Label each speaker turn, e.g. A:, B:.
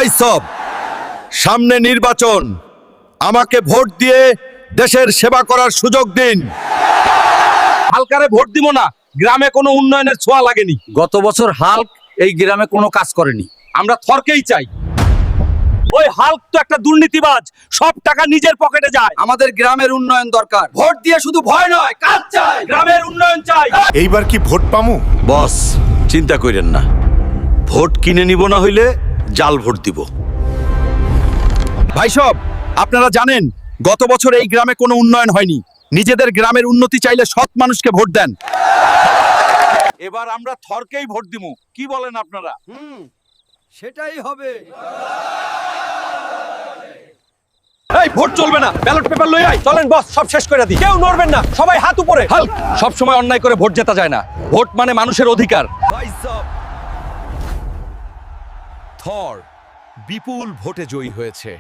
A: ভাই সব, সামনে নির্বাচন, আমাকে ভোট দিয়ে দেশের সেবা করার সুযোগ দিন।
B: হালকারে ভোট দিব না, গ্রামে কোনো উন্নয়নের ছোঁয়া লাগেনি।
C: গত বছর হাল্ক এই গ্রামে কোনো কাজ করেনি।
B: আমরা থরকেই চাই। ওই হাল্ক তো একটা দুর্নীতিবাজ, সব টাকা নিজের পকেটে যায়।
C: আমাদের গ্রামের উন্নয়ন দরকার। ভোট দিয়ে শুধু ভয় নয়, কাজ চাই।
B: গ্রামের উন্নয়ন চাই।
D: এইবার কি ভোট পামু?
A: বস, চিন্তা করেন না, ভোট কিনে নিব না হইলে জাল ভোট দিব।
B: ভাই সব, আপনারা জানেন গত বছর এই গ্রামে কোনো উন্নয়ন হয়নি। নিজেদের গ্রামের উন্নতি চাইলে সৎ মানুষকে ভোট দেন। এবার আমরা থরকেই ভোট দিব, কি বলেন আপনারা?
C: সেটাই হবে।
B: এই ভোট চলবে না, ব্যালট পেপার লই আই। চলেন বস, সব শেষ করে দিই। কেউ নড়বেন না, সবাই হাত উপরে। হাল্ক, সব সময় অন্যায় করে ভোট জেতা যায় না। ভোট মানে মানুষের অধিকার।
A: ভাই সব, থর বিপুল ভোটে জয়ী হয়েছে।